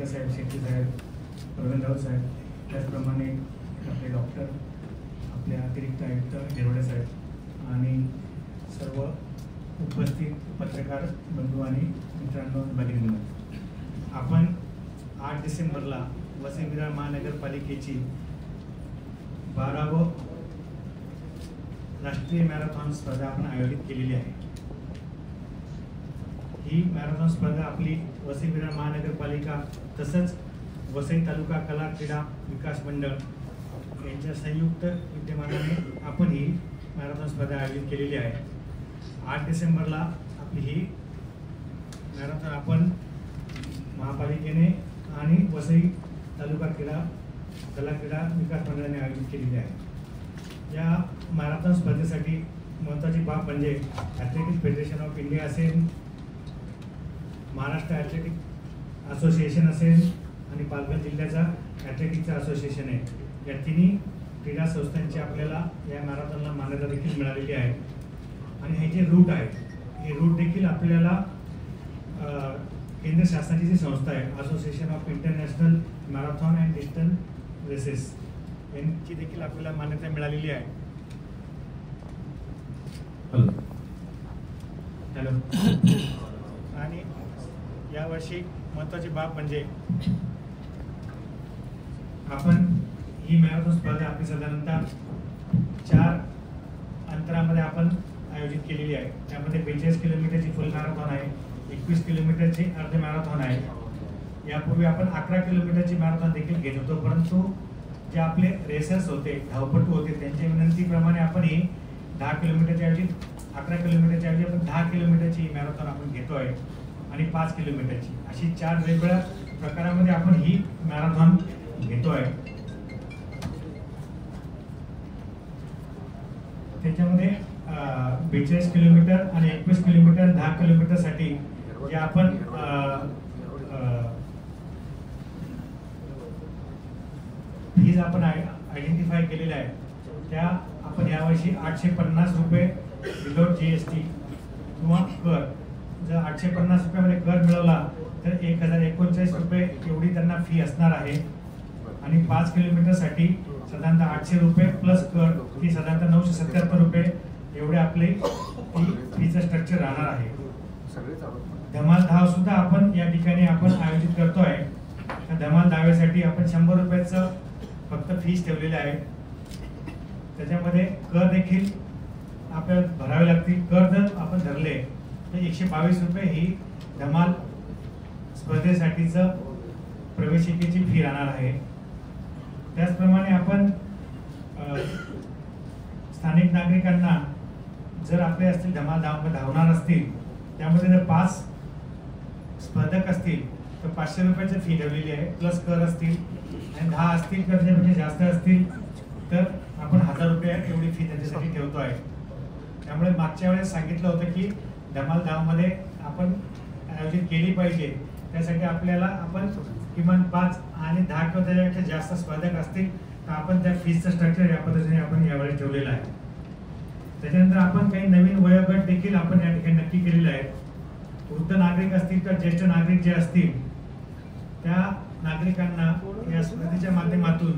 तात्यासाहेब शेट्टी साहेब, प्रवीण राऊत साहेब, त्याचप्रमाणे आपले डॉक्टर, आपले अतिरिक्त आयुक्त हिरोडे साहेब आणि सर्व उपस्थित पत्रकार बंधू आणि मित्रांनो, भगिनींनो, आपण 8 डिसेंबरला वसई विरार महानगरपालिकेची 12व राष्ट्रीय मॅरेथॉन स्पर्धा आपण आयोजित केलेली आहे। ही मॅरेथॉन स्पर्धा आपली वसई विरार महानगरपालिका तसंच वसई तालुका कला क्रीडा विकास मंडळ यांच्या संयुक्त विद्यमानाने आपण ही मॅरेथॉन स्पर्धा आयोजित केलेली आहे। 8 डिसेंबरला आपली ही मॅरेथॉन आपण महापालिकेने आणि वसई तालुका कला क्रीडा विकास मंडळाने आयोजित केलेली आहे। या मॅरेथॉन स्पर्धेसाठी महत्त्वाची बाब म्हणजे ॲथलेटिक्स फेडरेशन ऑफ इंडिया असेल, महाराष्ट्र ॲथलेटिक असोसिएशन असेल आणि पालघर जिल्ह्याचा ॲथलेटिक्सचा असोसिएशन आहे, या तिन्ही क्रीडा संस्थांची आपल्याला या मॅरेथॉनला मान्यता देखील मिळालेली आहे। आणि हे जे रूट आहे, हे रूट देखील आपल्याला केंद्र शासनाची जी संस्था आहे, association of international marathon and distance races, यांची देखील आपल्याला मान्यता मिळालेली आहे। हॅलो आणि यावर्षी महत्त्वाची बाब म्हणजे आपण ही मॅरेथॉन स्पर्धा आपली साधारणतः 4 अंतरामध्ये आपण आयोजित केलेली आहे। त्यामध्ये 42 किलोमीटरची फुल मॅरेथॉन आहे, 21 किलोमीटरची अर्ध मॅरेथॉन आहे। यापूर्वी आपण 11 किलोमीटरची मॅरेथॉन देखील घेत होतो, परंतु जे आपले रेसर्स होते, धावपटू होते, त्यांच्या विनंतीप्रमाणे आपण ही 10 किलोमीटरच्या ऐवजी 11 किलोमीटरच्या ऐवजी आपण 10 किलोमीटरची मॅरेथॉन आपण घेतो आहे आणि 5 किलोमीटरची अशी 4 वेगवेगळ्या प्रकारामध्ये आपण ही मॅरेथॉन घेतो आहे। त्याच्यामध्ये 42 किलोमीटर आणि 21 किलोमीटर 10 किलोमीटरसाठी जे आपण फीज आपण आयडेंटिफाय केलेल्या आहे, त्या आपण यावर्षी 850 रुपये विदाउट GST किंवा कर, जर 850 रुपयामध्ये कर मिळवला तर 1039 रुपये एवढी त्यांना फी असणार आहे। आणि 5 किलोमीटरसाठी साधारणतः 800 रुपये प्लस कर, ती साधारणतः 977 रुपये एवढे आपले फीचं स्ट्रक्चर राहणार आहे। धमाल धाव सुद्धा आपण या ठिकाणी आपण आयोजित करतो आहे। त्या धमाल धावेसाठी आपण 100 रुपयाचं फक्त फीस ठेवलेले आहे। त्याच्यामध्ये कर देखील आपल्याला भरावे लागतील। कर जर आपण धरले तर 122 रुपये ही धमाल स्पर्धेसाठीचं प्रवेशिकेची फी राहणार आहे। त्याचप्रमाणे आपण स्थानिक नागरिकांना जर आपले असतील धमाल धावणार असतील, त्यामध्ये जर 5 स्पर्धक असतील तर 500 रुपयाची फी ठेवलेली आहे, प्लस कर असतील आणि 10 असतील तर त्याच्यापेक्षा जास्त असतील तर आपण 1000 रुपये एवढी फी त्यांच्यासाठी ठेवतो आहे। त्यामुळे मागच्या वेळेस सांगितलं होतं की धमाल धावमध्ये आपण आयोजित केली पाहिजे, त्यासाठी आपल्याला आपण किमान 5 आणि 10 किंवा त्याच्यापेक्षा जास्त स्पर्धक असतील तर आपण त्या फीसचं स्ट्रक्चर या पद्धतीने आपण यावेळेस ठेवलेलं आहे। त्याच्यानंतर आपण काही नवीन वयोगट देखील आपण या ठिकाणी नक्की केलेले आहेत। वृद्ध नागरिक असतील तर ज्येष्ठ नागरिक जे असतील त्या नागरिकांना या स्पर्धेच्या माध्यमातून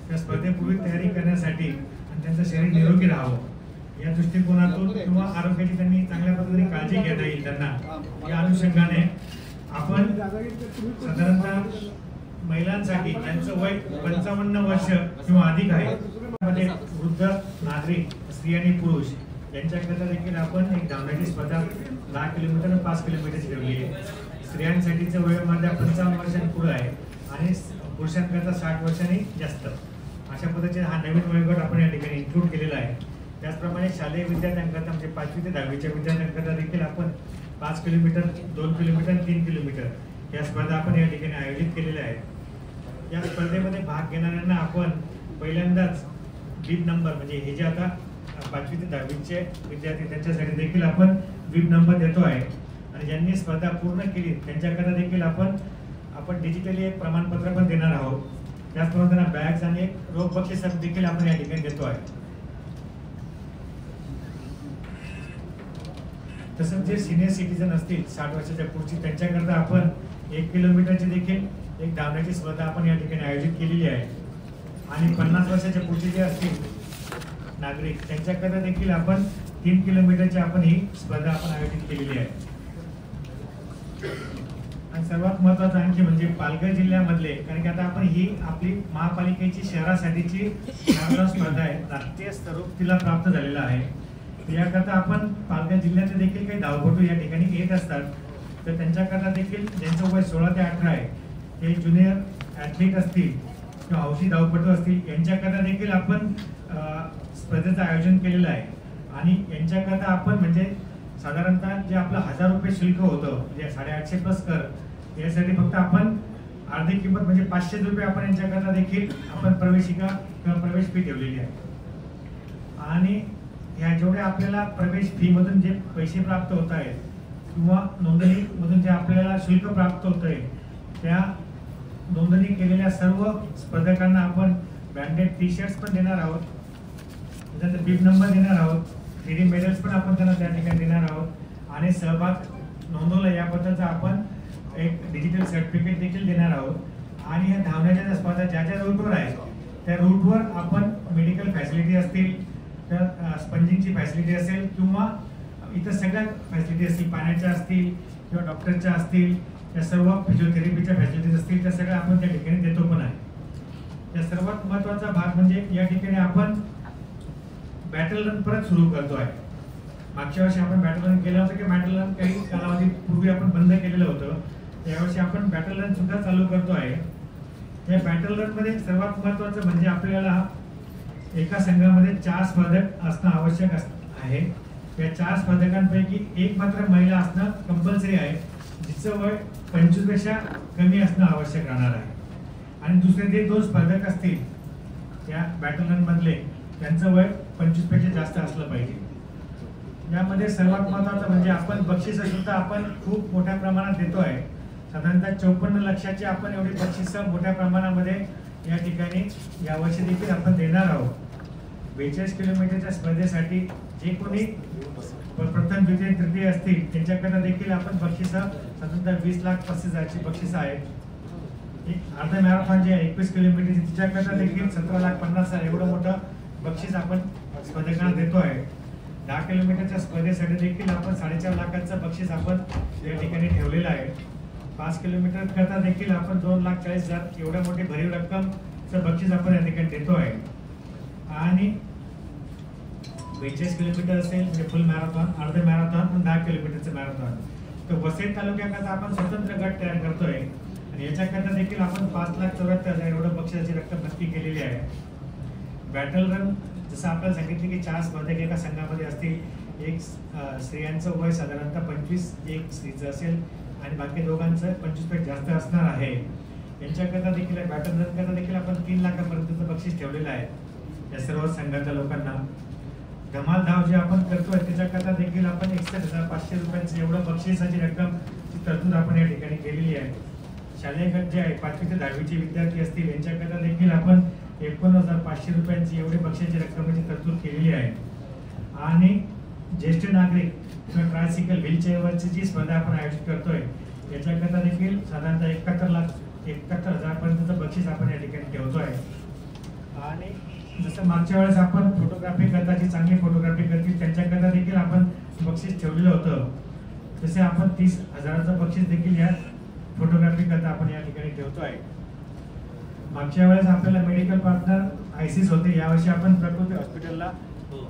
त्या स्पर्धेपूर्वी तयारी करण्यासाठी आणि त्यांचं शरीर निरोगी राहावं या दृष्टिकोनातून किंवा आरोग्याची त्यांनी चांगल्या पद्धतीने काळजी घेता येईल त्यांना, या अनुषंगाने आपण साधारणतः महिलांसाठी ज्यांचं वय 55 वर्ष किंवा अधिक आहे, त्यामध्ये वृद्ध नागरिक, स्त्री आणि पुरुष यांच्याकरिता देखील आपण एक धावण्याची स्पर्धा 10 किलोमीटर आणि 5 किलोमीटरची ठेवली आहे। स्त्रियांसाठीचं वयोमर्यादा 55 वर्षांनी पुढे आहे आणि पुरुषांकरता 60 वर्षांनी जास्त, अशा पद्धतीने हा नवीन वयोगट आपण या ठिकाणी इन्क्लूड केलेला आहे। त्याचप्रमाणे शालेय विद्यार्थ्यांकरता म्हणजे 5वी ते 10वीच्या विद्यार्थ्यांकरता देखील आपण 5 किलोमीटर, 2 किलोमीटर, 3 किलोमीटर या स्पर्धा आपण या ठिकाणी आयोजित केलेल्या आहेत। या स्पर्धेमध्ये भाग घेणाऱ्यांना आपण पहिल्यांदाच बीब नंबर म्हणजे हे जे आता 5वी ते 10वीचे विद्यार्थी त्यांच्यासाठी देखील आपण बीब नंबर देतो आहे आणि ज्यांनी स्पर्धा पूर्ण केली त्यांच्याकरता देखील आपण डिजिटली एक प्रमाणपत्र पण देणार आहोत। त्याचप्रमाणे त्यांना बॅग्स आणि एक रोख बक्षीस देखील आपण या ठिकाणी देतो आहे। तसंच जे सिनियर सिटीजन असतील 60 वर्षाच्या पुढची त्यांच्याकरता आपण 1 किलोमीटरची देखील एक धावण्याची स्पर्धा आपण या ठिकाणी आयोजित केलेली आहे आणि 50 वर्षाच्या पुढचे जे असतील नागरिक त्यांच्याकरता देखील आपण 3 किलोमीटरची आपण ही स्पर्धा आपण आयोजित केलेली आहे. आणि सर्वात महत्त्वाचं आणखी म्हणजे पालघर जिल्ह्यामधले, कारण की आता आपण ही आपली महापालिकेची शहरासाठीची मॅरेथॉन स्पर्धा आहे, राष्ट्रीय स्वरूप तिला प्राप्त झालेला आहे. याकरता आपण पालघर जिल्ह्याचे देखील काही धावपटू या ठिकाणी येत असतात, तर त्यांच्याकरता देखील ज्यांचं वय 16 ते 18 आहे, हे ज्युनियर ॲथलीट असतील किंवा हौशी धावपटू असतील, यांच्याकरता देखील आपण स्पर्धेचं आयोजन केलेलं आहे. आणि यांच्याकरता आपण म्हणजे साधारणतः जे आपलं 1000 रुपये शुल्क होतं, जे 850 प्लस कर, यासाठी फक्त आपण अर्धी किंमत म्हणजे 500 रुपये आपण यांच्याकरता देखील आपण प्रवेशिका किंवा प्रवेश फी ठेवलेली आहे. आणि ह्या जेवढे आपल्याला प्रवेश फी मधून जे पैसे प्राप्त होत आहेत किंवा नोंदणीमधून जे आपल्याला शुल्क प्राप्त होत आहे, त्या नोंदणी केलेल्या सर्व स्पर्धकांना आपण ब्रँडेड टी शर्ट्स पण देणार आहोत, त्याच्यानंतर बिब नंबर देणार आहोत, 3D मेडल्स पण आपण त्यांना त्या ठिकाणी देणार आहोत आणि सहभाग नोंदवला याबद्दलचं आपण एक डिजिटल सर्टिफिकेट देखील देणार आहोत. आणि या धावण्याच्या ज्या स्पर्धा ज्या ज्या रूटवर आहे त्या रूटवर आपण मेडिकल फॅसिलिटी असतील, तर स्पंजिंगची फॅसिलिटी असेल किंवा इतर सगळ्या फॅसिलिटी असतील, पाण्याच्या असतील किंवा डॉक्टरच्या असतील, त्या सर्व फिजिओथेरपीच्या फॅसिलिटीज असतील, त्या सगळ्या आपण त्या ठिकाणी देतो पण आहे. त्या सर्वात महत्त्वाचा भाग म्हणजे या ठिकाणी आपण बॅटल रन परत सुरू करतो आहे. मागच्या वर्षी आपण बॅटल रन केलं होतं की बॅटल रन काही कालावधी पूर्वी आपण बंद केलेलं होतं, यावर्षी आपण बॅटल रन सुद्धा चालू करतो आहे. या बॅटल रन मध्ये सर्वात महत्त्वाचं म्हणजे आपल्याला एका संघामध्ये 4 स्पर्धक असणं आवश्यक आहे. या 4 स्पर्धकांपैकी एक मात्र महिला असणं कंपल्सरी आहे, जिचं वय 25 पेक्षा कमी असणं आवश्यक राहणार आहे. आणि दुसरे जे 2 स्पर्धक असतील या बॅटल रन मधले, त्यांचं वय 25 पेक्षा जास्त असलं पाहिजे. यामध्ये सर्वात महत्त्वाचं म्हणजे आपण बक्षिसं सुद्धा आपण खूप मोठ्या प्रमाणात देतो आहे. साधारणतः 54 लक्षाची आपण एवढी बक्षिसं मोठ्या प्रमाणामध्ये या ठिकाणी यावर्षी देखील आपण देणार आहोत. 42 किलोमीटरच्या स्पर्धेसाठी जे कोणी प्रथम द्वितीय तृतीय असतील त्यांच्याकडे देखील आपण बक्षिसं साधारणतः 20,35,000ची बक्षिसं आहेत. एक अर्ध मॅरेथॉन जे 21 किलोमीटरची तिच्याकरता देखील 17,50,000 एवढं मोठं बक्षीस आपण स्पर्धकांना देतो आहे. 10 किलोमीटरच्या स्पर्धेसाठी देखील आपण 4.5 लाखाचं बक्षीस आपण या ठिकाणी ठेवलेलं आहे. 5 किलोमीटर करता देखील आपण 2,40,000 एवढ्या मोठी भरीव रक्कमचं बक्षीस आपण या ठिकाणी देतो आहे. आणि 42 किलोमीटर असेल म्हणजे फुल मॅरेथॉन, अर्ध मॅरेथॉन आणि 10 किलोमीटरचं मॅरेथॉन, तर वसई तालुक्याकरता आपण स्वतंत्र गट तयार करतोय आणि याच्याकरता देखील आपण 5,74,000 एवढं बक्षिसाची रक्कम नक्की केलेली आहे. बॅटल रन जसं आपल्याला सांगितलं की 4 स्पर्धक एका संघामध्ये असतील, एक स्त्रियांचं वय साधारणतः 25, एक स्त्रीचं असेल आणि बाकी दोघांचं 25 पेक्षा जास्त असणार आहे. यांच्याकरता देखील बॅटल रन करता देखील आपण 3 लाखापर्यंतचं बक्षीस ठेवलेलं आहे या सर्व संघाच्या लोकांना. धमाल धाव जे आपण करतोय त्याच्याकरता देखील आपण 61,500 रुपयांचं एवढं बक्षिसाची रक्कमची तरतूद आपण या ठिकाणी केलेली आहे. शालेय गट जे आहे 5वी ते 10वीचे विद्यार्थी असतील यांच्याकरता देखील आपण 51,500 रुपयांची एवढी बक्षिसाची रक्कमेची तरतूद केलेली आहे. आणि ज्येष्ठ नागरिक किंवा ट्रायसिकल व्हीलचेअरवरची जी स्पर्धा आपण आयोजित करतोय याच्याकरता देखील साधारणतः 71,00,000 पर्यंतचं बक्षीस आपण या ठिकाणी ठेवतोय. आणि जसं मागच्या वेळेस आपण फोटोग्राफी करता जी चांगली फोटोग्राफी करतील त्यांच्याकरता देखील आपण बक्षीस ठेवलेलं होतं, तसे आपण 30,000चं बक्षीस देखील या फोटोग्राफी करता आपण या ठिकाणी ठेवतोय. मागच्या वेळेस आपल्याला मेडिकल पार्टनर आयसीस होते, यावर्षी आपण प्रकृती हॉस्पिटलला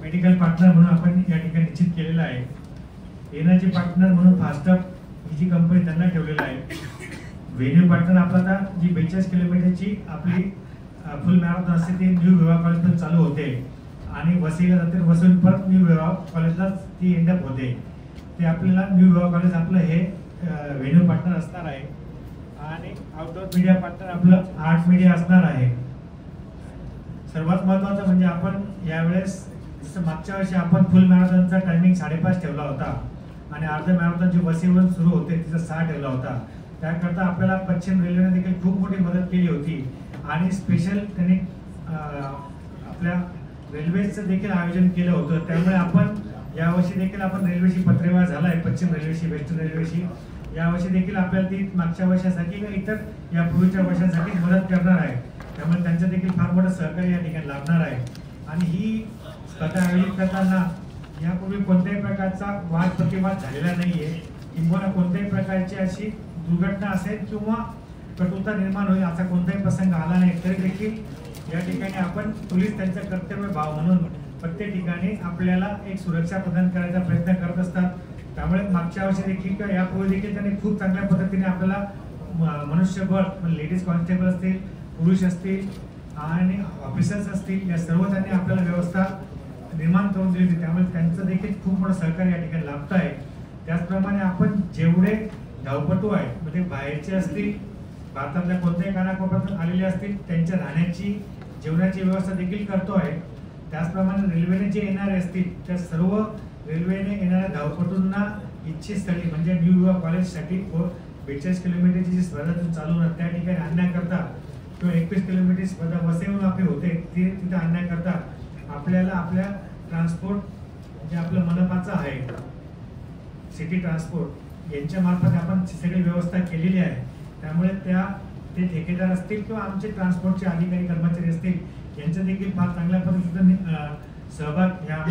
मेडिकल पार्टनर म्हणून आपण या ठिकाणी निश्चित केलेलं आहे. एनर्जी पार्टनर म्हणून फास्टअप ही जी कंपनी त्यांना ठेवलेलं आहे. व्हेन्यू पार्टनर आपल्याला जी 42 किलोमीटरची आपली फुल मॅरेथॉन असते ती न्यू विवाह कॉलेजला चालू होते आणि वसईला जाते, वसईला परत न्यू विवाह कॉलेजला ती एंडअप होते. ते आपल्याला न्यू विवाह कॉलेज आपलं हे व्हेन्यू पार्टनर असणार आहे. आणि आउटडोर मीडिया पार्टनर आपलं आर्ट मीडिया असणार आहे. सर्वात महत्त्वाचं म्हणजे आपण यावेळेस जसं मागच्या वर्षी आपण फुल मॅरेथॉनचा टायमिंग 5:30 ठेवला होता आणि अर्ध मॅरेथॉन जी वसईवरून सुरू होते तिचा 6 ठेवला होता. त्याकरता आपल्याला पश्चिम रेल्वेने देखील खूप मोठी मदत केली होती आणि स्पेशल त्यांनी आपल्या रेल्वेचं देखील आयोजन केलं होतं. त्यामुळे आपण यावर्षी देखील आपण रेल्वेशी पत्रव्यवहार झाला आहे, पश्चिम रेल्वेशी, वेस्टर्न रेल्वेशी. यावर्षी देखील आपल्याला ती मागच्या वर्षासारखी इतर या पूर्वीच्या वर्षांसाठी मदत करणार आहे, त्यामुळे त्यांचं देखील फार मोठं सहकार्य या ठिकाणी लाभणार आहे. आणि ही स्पर्धा आयोजित करताना यापूर्वी कोणत्याही प्रकारचा वाद प्रतिवाद झालेला नाहीये, किंवा कोणत्याही प्रकारची अशी दुर्घटना असेल किंवा कटुता निर्माण होईल असा कोणताही प्रसंग आला नाही. तरी देखील या ठिकाणी आपण पोलीस त्यांचा कर्तव्य भाव म्हणून प्रत्येक ठिकाणी आपल्याला एक सुरक्षा प्रदान करायचा प्रयत्न करत असतात. त्यामुळे मागच्या वर्षी देखील किंवा यापूर्वी देखील त्यांनी खूप चांगल्या पद्धतीने आपल्याला मनुष्यबळ, लेडीज कॉन्स्टेबल असतील, पुरुष असतील आणि ऑफिसर्स असतील, या सर्व त्यांनी आपल्याला व्यवस्था निर्माण करून दिली होती. त्यामुळे त्यांचं देखील खूप मोठं सहकार्य या ठिकाणी लाभत आहे. त्याचप्रमाणे आपण जेवढे धावपटू आहेत, म्हणजे बाहेरचे असतील, भारतातल्या कोणत्याही कानाकोपऱ्यातून आलेले असतील, त्यांच्या राहण्याची जेवणाची व्यवस्था देखील करतो आहे. त्याचप्रमाणे रेल्वेने जे येणारे असतील त्या सर्व रेल्वेने येणाऱ्या धावपटूंना इच्छित स्थळी म्हणजे न्यू युवा कॉलेजसाठी 42 किलोमीटरची जी स्पर्धा चालू होणार त्या ठिकाणी आणण्याकरता किंवा 21 किलोमीटर स्पर्धा वसईहून आपली होते ती तिथे आणण्याकरता आपल्याला आपल्या ट्रान्सपोर्ट जे आपलं मनपाचं आहे, सिटी ट्रान्सपोर्ट यांच्या मार्फत आपण सगळी व्यवस्था केलेली आहे. त्यामुळे ते ठेकेदार असतील किंवा आमचे ट्रान्सपोर्टचे अधिकारी कर्मचारी असतील यांचा देखील फार चांगल्या पद्धतीने सहभाग या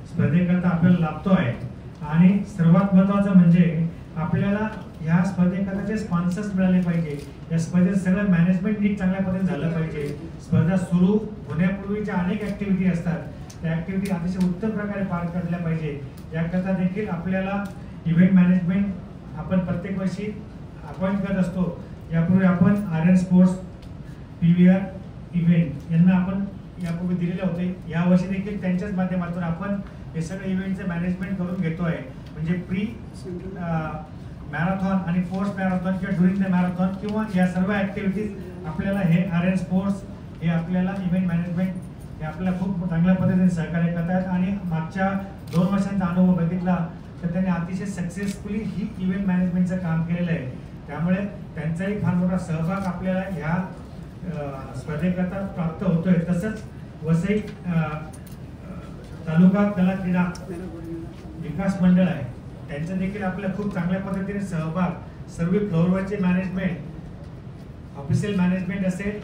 स्पर्धेकरता आपल्याला लाभतो आहे. आणि सर्वात महत्त्वाचं म्हणजे आपल्याला ह्या स्पर्धेकरता जे स्पॉन्सर्स मिळाले पाहिजे, या स्पर्धेत सगळं मॅनेजमेंट नीट चांगल्या पद्धतीने झालं पाहिजे. स्पर्धा सुरू होण्यापूर्वीच्या अनेक ऍक्टिव्हिटी असतात, त्या ऍक्टिव्हिटी अतिशय उत्तम प्रकारे पार पडल्या पाहिजे. याकरता देखील आपल्याला इव्हेंट मॅनेजमेंट आपण प्रत्येक वर्षी अपॉइंट करत असतो. यापूर्वी आपण आर्यन स्पोर्ट्स, PVR इव्हेंट यांना आपण यापूर्वी दिलेले होते. या वर्षी देखील त्यांच्याच माध्यमातून आपण हे सगळे इव्हेंटचं मॅनेजमेंट करून घेतो आहे. म्हणजे प्री मॅरेथॉन आणि पोस्ट मॅरेथॉन किंवा ड्युरिंग द मॅरेथॉन किंवा या सर्व ऍक्टिव्हिटीज आपल्याला हे आर्यन स्पोर्ट्स हे आपल्याला इव्हेंट मॅनेजमेंट हे आपल्याला खूप चांगल्या पद्धतीने सहकार्य करतात. आणि मागच्या 2 वर्षांचा अनुभव बघितला तर त्यांनी अतिशय सक्सेसफुली ही इव्हेंट मॅनेजमेंटचं काम केलेलं आहे. त्यामुळे त्यांचाही फार मोठा सहभाग आपल्याला ह्या स्पर्धेकरता प्राप्त होतोय. तसंच वसई तालुका कला क्रीडा विकास मंडळ आहे, त्यांचा देखील आपल्याला खूप चांगल्या पद्धतीने सहभाग, सर्व फ्लोअरवरचे मॅनेजमेंट, ऑफिशियल मॅनेजमेंट असेल,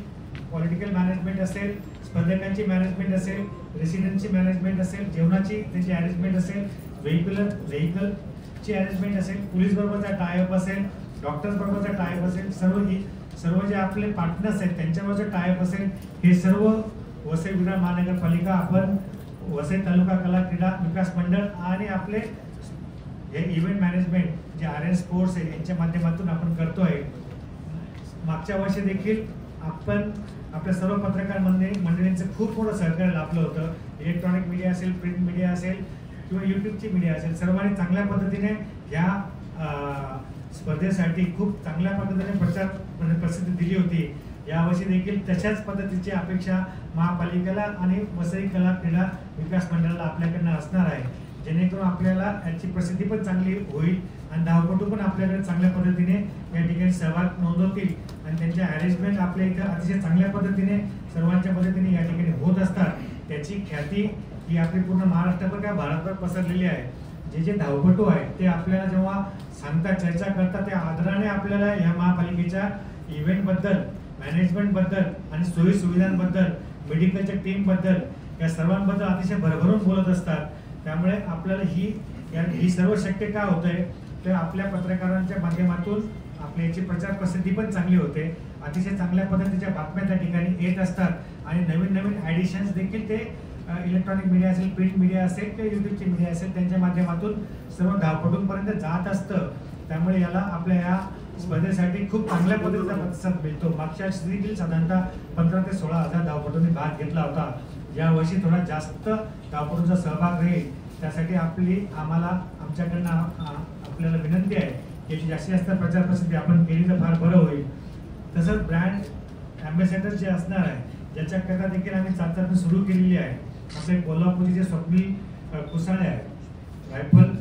पॉलिटिकल मॅनेजमेंट असेल, स्पर्धकांची मॅनेजमेंट असेल, रेसिडेन्सी मॅनेजमेंट असेल, जेवणाची त्याची अरेंजमेंट असेल, व्हेकलची अरेंजमेंट असेल, पोलीस बरोबरचा टायअप असेल, डॉक्टर्स बरोबरचा टायअप असेल, सर्व जे आपले पार्टनर्स आहेत त्यांच्याबरोबर टायअप असेल, हे सर्व वसई विरार महानगरपालिका आपण वसई तालुका कला क्रीडा विकास मंडळ आणि आपले हे इव्हेंट मॅनेजमेंट जे आर्यन स्पोर्ट्स आहे यांच्या माध्यमातून आपण करतोय. मागच्या वर्षी देखील आपण आपल्या सर्व पत्रकार मंडळींचं खूप मोठं सहकार्य लाभलं होतं. इलेक्ट्रॉनिक मीडिया असेल, प्रिंट मीडिया असेल किंवा युट्यूबची मीडिया असेल, सर्वांनी चांगल्या पद्धतीने या स्पर्धेसाठी खूप चांगल्या पद्धतीने प्रसिद्धी दिली होती. यावर्षी देखील तशाच पद्धतीची अपेक्षा महापालिकेला आणि वसई कला क्रीडा विकास मंडळाला आपल्याकडनं असणार आहे, जेणेकरून आपल्याला याची प्रसिद्धी पण चांगली होईल आणि धावपटू पण आपल्याकडे चांगल्या पद्धतीने या ठिकाणी सहभाग नोंदवतील आणि त्यांचे अरेंजमेंट आपल्या इथं अतिशय चांगल्या पद्धतीने सर्वांच्या पद्धतीने या ठिकाणी होत असतात. त्याची ख्याती ही आपली पूर्ण महाराष्ट्रभर काय भारतभर पसरलेली आहे. जे धावपटू आहेत ते आपल्याला जेव्हा सांगतात, चर्चा करतात, त्या आदराने आपल्याला या महापालिकेच्या इव्हेंटबद्दल, मॅनेजमेंटबद्दल आणि सोयी सुविधांबद्दल, मेडिकलच्या टीमबद्दल या सर्वांबद्दल अतिशय भरभरून बोलत असतात. त्यामुळे आपल्याला ही सर्व शक्य का होतंय तर आपल्या पत्रकारांच्या माध्यमातून आपल्या याची प्रचार प्रसिद्धी पण चांगली होते. अतिशय चांगल्या पद्धतीच्या बातम्या त्या ठिकाणी येत असतात आणि नवीन नवीन ॲडिशन्स देखील ते इलेक्ट्रॉनिक मीडिया असेल, प्रिंट मीडिया असेल किंवा युट्यूबची मीडिया असेल त्यांच्या माध्यमातून सर्व धावपटूंपर्यंत जात असतं. त्यामुळे याला आपल्या या स्पर्धेसाठी खूप चांगल्या पद्धतीचा प्रतिसाद मिळतो. मागच्या वर्षी देखील साधारणतः 15,000 ते 16,000 धावपटूंनी भाग घेतला होता. या वर्षी थोडा जास्त धावपटूंचा सहभाग राहील, त्यासाठी आमच्याकडनं आपल्याला विनंती आहे की जास्तीत जास्त प्रचार प्रसिद्धी आपण केली तर फार बरं होईल. तसंच ब्रँड ॲम्बॅसेडर जे असणार आहे ज्याच्याकरता देखील आम्ही चाचणी सुरू केलेली आहे. आपले कोल्हापूरचे जे स्वप्नील कुसाळे आहेत, रायफल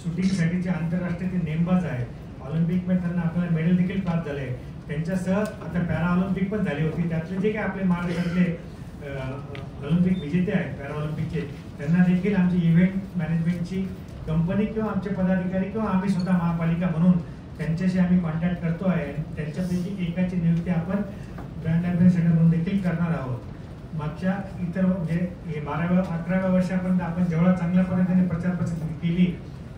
शूटिंगसाठीचे आंतरराष्ट्रीय ते नेमबाज आहेत, ऑलिम्पिकमध्ये त्यांना आपल्याला मेडल देखील प्राप्त झाले. त्यांच्यासह आता पॅरा ऑलिम्पिक पण झाली होती. त्यातले जे काही आपले महाराष्ट्रातले ऑलिम्पिक विजेते आहेत पॅरा ऑलिम्पिकचे, त्यांना देखील आमची इव्हेंट मॅनेजमेंटची कंपनी किंवा आमचे पदाधिकारी किंवा आम्ही स्वतः महापालिका म्हणून त्यांच्याशी आम्ही कॉन्टॅक्ट करतो आहे आणि त्यांच्यापैकी एकाची नियुक्ती आपण ब्रँड ॲम्बॅसेडर म्हणून देखील करणार आहोत। मागच्या इतर म्हणजे हे 12व्या-11व्या वर्षापर्यंत आपण जेवढा चांगल्या पद्धतीने प्रचार प्रसिद्धी केली,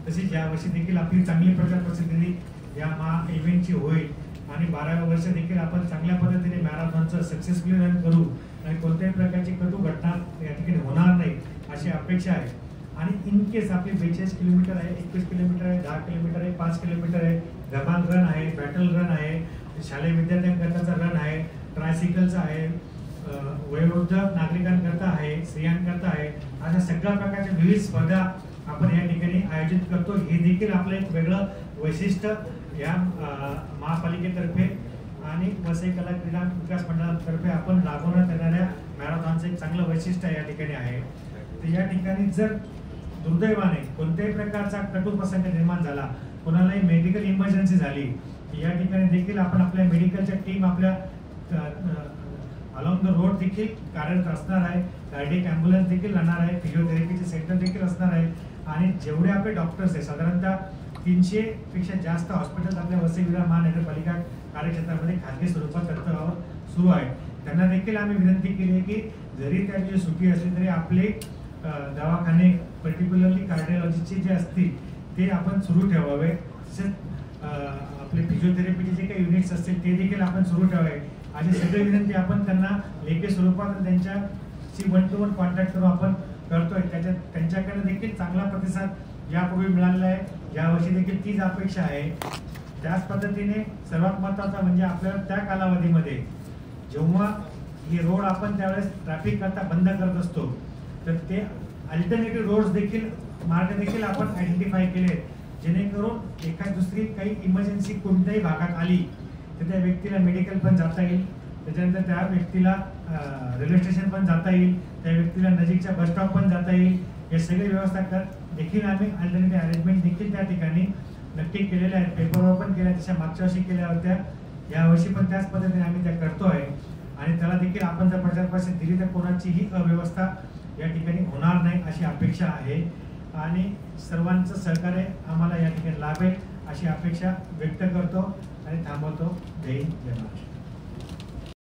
तशीच यावर्षी देखील आपली चांगली प्रचार प्रसिद्धी या इव्हेंटची होईल आणि 12व्या वर्ष देखील आपण चांगल्या पद्धतीने मॅरेथॉनचं सक्सेसफुली रन करू आणि कोणत्याही प्रकारची कटू घटना या ठिकाणी होणार नाही अशी अपेक्षा आहे। आणि इन केस आपली 42 किलोमीटर आहे, 21 किलोमीटर आहे, 10 किलोमीटर आहे, 5 किलोमीटर आहे, धमाल रन आहे, बॅटल रन आहे, शालेय विद्यार्थ्यांकरताचा रन आहे, ट्रायसिकलचा आहे, वयोवृद्ध नागरिकांकरता आहे, स्त्रियांकरता आहे, अशा सगळ्या प्रकारच्या विविध स्पर्धा आपण या ठिकाणी आयोजित करतो। हे देखील आपलं एक वेगळं वैशिष्ट्य या महापालिकेतर्फे आणि वसई कला क्रीडा विकास मंडळातर्फे आपण राबवण्यात येणाऱ्या मॅरेथॉनचं एक चांगलं वैशिष्ट्य या ठिकाणी आहे। तर या ठिकाणी जर दुर्दैवाने कोणत्याही प्रकारचा कटू प्रसंग निर्माण झाला, कोणालाही मेडिकल इमर्जन्सी झाली, या ठिकाणी देखील आपण आपल्या मेडिकलच्या टीम आपल्या अलॉंग द रोड देखील कार्यरत असणार आहे, कार्डियक ॲम्ब्युलन्स देखील राहणार आहे, फिजिओथेरपीचे सेंटर देखील असणार आहे आणि जेवढे आपले डॉक्टर्स आहे साधारणतः 300 पेक्षा जास्त हॉस्पिटल आपल्या वसई विरार महानगरपालिका कार्यक्षेत्रामध्ये खाजगी स्वरूपात कर्तव्यावर सुरू आहे। त्यांना देखील आम्ही विनंती केली आहे की जरी त्या दिवशी सुट्टी असली तरी आपले दवाखाने पर्टिक्युलरली कार्डिओलॉजीचे जे असतील ते आपण सुरू ठेवावे, तसेच आपले फिजिओथेरपीचे जे काही युनिट्स असतील ते देखील आपण सुरू ठेवावे अशी सगळी विनंती आपण त्यांना लेखी स्वरूपात त्यांच्याशी 1 to 1 कॉन्टॅक्ट करून आपण करतोय। त्यांच्याकडे देखील चांगला प्रतिसाद यापूर्वी मिळालेला आहे, यावर्षी देखील तीच अपेक्षा आहे। त्याच पद्धतीने सर्वात महत्त्वाचा म्हणजे आपल्याला त्या कालावधीमध्ये जेव्हा हे रोड आपण त्यावेळेस ट्रॅफिक करता बंद करत असतो, तर ते अल्टरनेटिव्ह रोड्स देखील मार्ग देखील आपण आयडेंटिफाय केले, जेणेकरून एखाद दुसरी काही इमर्जन्सी कोणत्याही भागात आली तर त्या व्यक्तीला मेडिकल पण जाता येईल, त्याच्यानंतर त्या व्यक्तीला रेल्वे स्टेशन पण जाता येईल, त्या व्यक्तीला नजीकच्या बस स्टॉप पण जाता येईल। हे सगळी व्यवस्था देखील आम्ही अल्टरनेटिव्ह अरेंजमेंट देखील त्या ठिकाणी नक्की केलेल्या आहेत, पेपरवर पण केल्या, तशा मागच्या वर्षी केल्या होत्या, यावर्षी पण त्याच पद्धतीने आम्ही त्या करतोय आणि त्याला देखील आपण जर प्रचार प्रसिद्धी दिली तर कोणाचीही अव्यवस्था या ठिकाणी होणार नाही अशी अपेक्षा आहे आणि सर्वांचं सहकार्य आम्हाला या ठिकाणी लाभेल अशी अपेक्षा व्यक्त करतो आणि थांबवतो। जय हिंद, जय महाराष्ट्र।